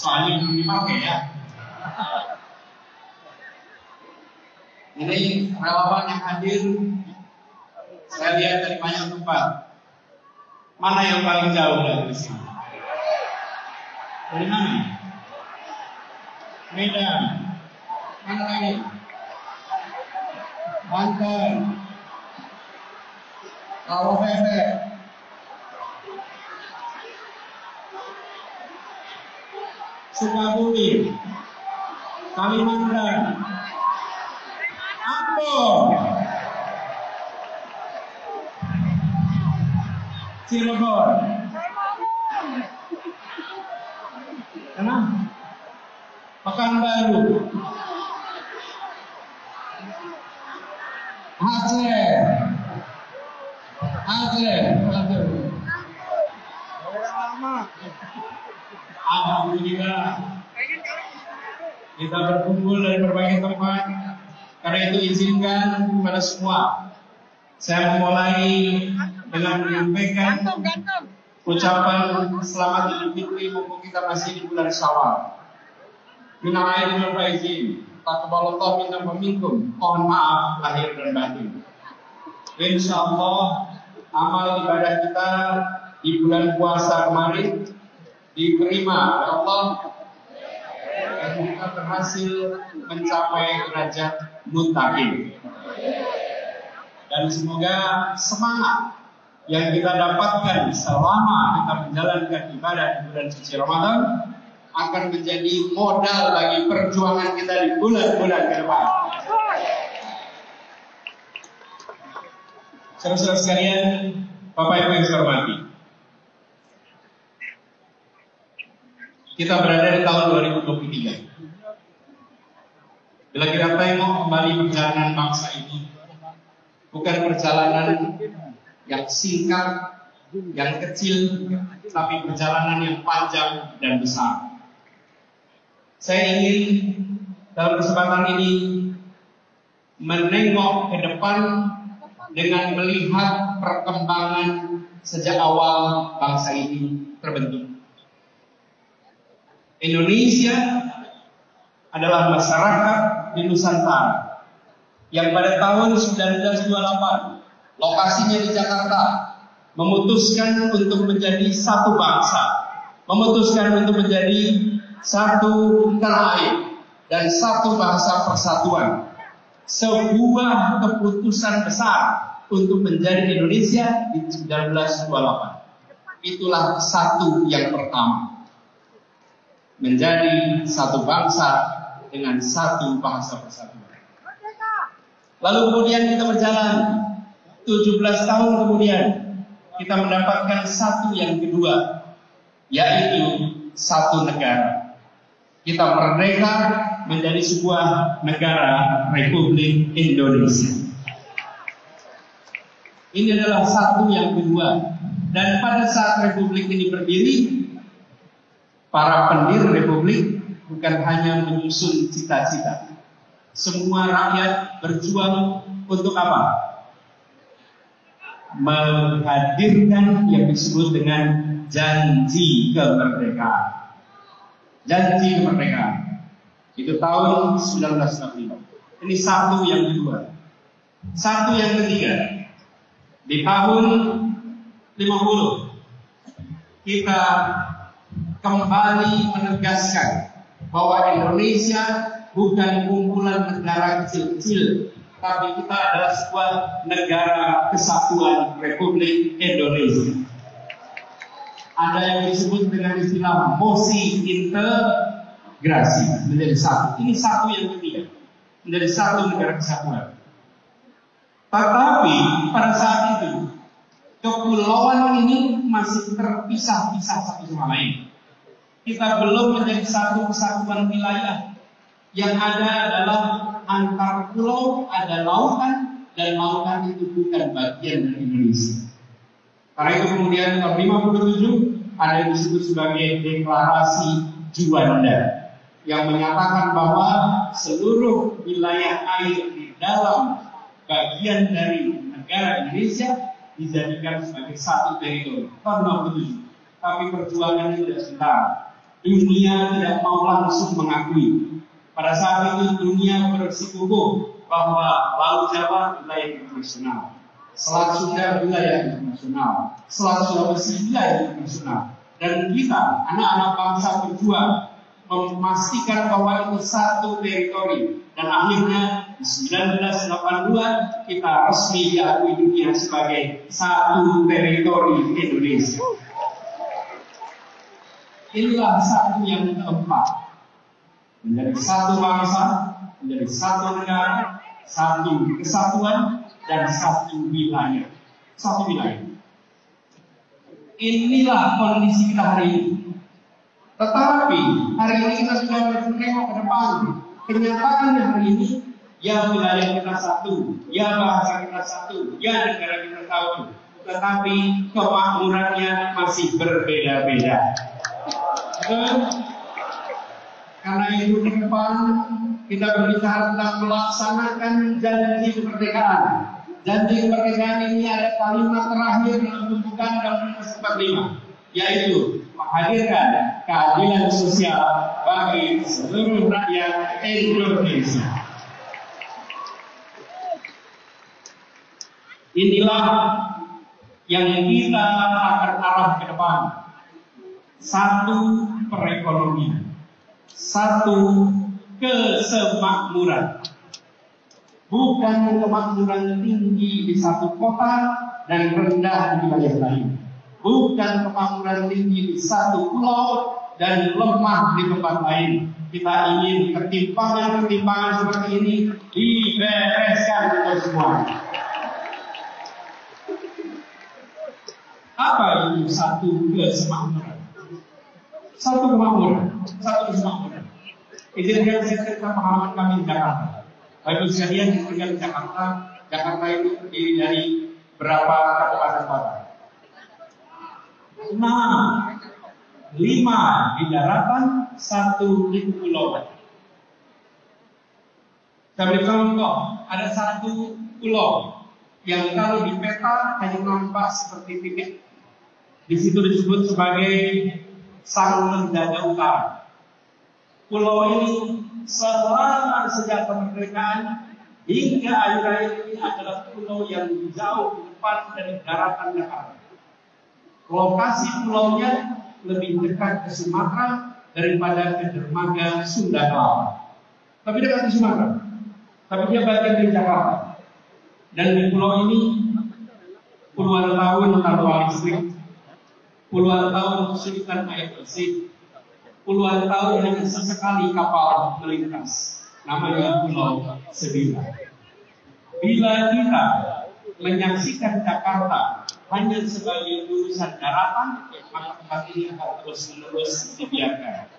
soalnya belum dipakai ya. Ini relawan yang hadir, saya lihat dari banyak tempat. Mana yang paling jauh dari sini? Dari mana? Medan. Mana lagi? Banten. Kabupaten. Sukabumi. Kalimantan. Ambon. Cirebon. Kenapa? Pekanbaru. Aceh. Alhamdulillah. Kita berkumpul dari berbagai tempat. Karena itu izinkan kepada semua, saya memulai dengan menyampaikan ucapan selamat Idul Fitri mumpung kita masih di bulan Syawal. Minal aidin wal faizin, taqabbalallahu minna wa minkum. Mohon maaf lahir dan batin. Insyaallah amal ibadah kita di bulan puasa kemarin diterima oleh Allah dan kita berhasil mencapai derajat muttaqin. Dan semoga semangat yang kita dapatkan selama kita menjalankan ibadah di bulan suci Ramadan akan menjadi modal bagi perjuangan kita di bulan-bulan ke depan. Saudara-saudara sekalian, Bapak Ibu yang saya hormati, kita berada di tahun 2023. Bila kita tengok kembali perjalanan bangsa ini, bukan perjalanan yang singkat, yang kecil, tapi perjalanan yang panjang dan besar. Saya ingin dalam kesempatan ini menengok ke depan dengan melihat perkembangan sejak awal bangsa ini terbentuk. Indonesia adalah masyarakat di Nusantara yang pada tahun 1928 lokasinya di Jakarta memutuskan untuk menjadi satu bangsa, memutuskan untuk menjadi satu tanah air dan satu bahasa persatuan. Sebuah keputusan besar untuk menjadi Indonesia di 1928. Itulah satu yang pertama. Menjadi satu bangsa dengan satu bahasa persatuan. Lalu kemudian kita berjalan 17 tahun kemudian kita mendapatkan satu yang kedua, yaitu satu negara. Kita merdeka menjadi sebuah negara Republik Indonesia. Ini adalah satu yang kedua. Dan pada saat Republik ini berdiri, para pendiri Republik bukan hanya menyusun cita-cita. Semua rakyat berjuang untuk apa? Menghadirkan yang disebut dengan janji kemerdekaan. Janji kemerdekaan. Itu tahun 1945. Ini satu yang kedua. Satu yang ketiga. Di tahun 50 kita kembali menegaskan bahwa Indonesia bukan kumpulan negara kecil-kecil, tapi kita adalah sebuah negara kesatuan Republik Indonesia. Ada yang disebut dengan istilah mosi integrasi menjadi satu. Ini satu yang ketiga, menjadi satu negara kesatuan. Tetapi pada saat itu kepulauan ini masih terpisah-pisah satu sama lain. Kita belum menjadi satu kesatuan wilayah. Yang ada adalah antar pulau, ada lautan, dan lautan itu bukan bagian dari Indonesia. Karena itu kemudian tahun 57 ada yang disebut sebagai deklarasi Juanda yang menyatakan bahwa seluruh wilayah air di dalam bagian dari negara Indonesia dijadikan sebagai satu teritori. Tahun 57. Tapi perjuangan ini tidak sebentar. dunia tidak mau langsung mengakui. Pada saat itu dunia bersikukuh bahwa Laut Jawa wilayah internasional, Selat Sunda wilayah internasional, Selat Sulawesi wilayah internasional, dan kita anak-anak bangsa berjuang memastikan bahwa itu satu teritori, dan akhirnya di 1982 kita resmi diakui dunia sebagai satu teritori Indonesia. Inilah satu yang keempat, menjadi satu bangsa, menjadi satu negara, satu kesatuan, dan satu wilayah. Satu wilayah. Inilah kondisi kita hari ini. Tetapi hari ini kita sudah menengok ke depan. Kenyataannya hari ini, ya wilayah kita satu, ya bahasa kita satu, ya negara kita satu. Tetapi kemakmurannya masih berbeda-beda. Karena itu ke depan kita berbicara tentang melaksanakan janji kemerdekaan. Janji kemerdekaan ini ada kalimat terakhir dalam pembukaan Undang-Undang 45, yaitu menghadirkan keadilan sosial bagi seluruh rakyat Indonesia. Inilah yang kita akan arah ke depan. Satu, perekonomian. Satu, kesemakmuran. Bukan kemakmuran tinggi di satu kota dan rendah di wilayah lain. Bukan kemakmuran tinggi di satu pulau dan lemah di tempat lain. Kita ingin ketimpangan-ketimpangan seperti ini dibereskan untuk semua. Apa itu satu kesemakmuran? Satu kemakmuran, satu kesemakmuran. Izinkan saya cerita pengalaman kami di Jakarta. Bapak sekalian yang tinggal di Jakarta, Jakarta itu terdiri dari berapa kabupaten kota? 5 di daratan, 1 di pulau. Saya beri contoh, ada 1 pulau yang kalau di peta hanya nampak seperti titik. Di situ disebut sebagai Sang Mendaga Utara. Pulau ini selama sejak kemerdekaan hingga akhir-akhir ini adalah pulau yang jauh di depan dari daratan Jakarta. Lokasi pulaunya lebih dekat ke Sumatera daripada ke dermaga Sunda Kelapa. Tapi dekat ke Sumatera. Tapi dia bagian dari Jakarta. Dan di pulau ini puluhan tahun tanpa listrik, puluhan tahun kesulitan air bersih, puluhan tahun hanya sesekali kapal melintas. Namanya Pulau Sebila. Bila kita menyaksikan Jakarta hanya sebagai urusan daratan, maka tempat ini akan terus-menerus dibiarkan.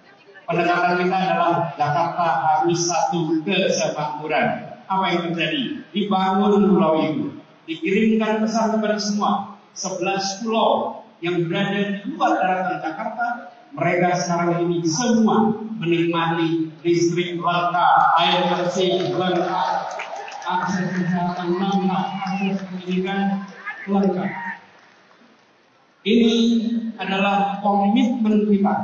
Pendekatan kita adalah Jakarta harus satu kesemakmuran. Apa yang terjadi? Dibangun pulau itu, dikirimkan pesan kepada semua 11 pulau yang berada di luar daratan Jakarta. Mereka sekarang ini semua menikmati listrik lengkap, air bersih lengkap, akses kesehatan lengkap, akses pendidikan lengkap. Ini adalah komitmen kita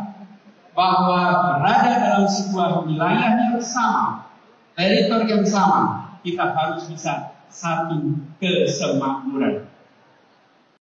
bahwa berada dalam sebuah wilayah yang sama, teritori yang sama, kita harus bisa satu kesemakmuran.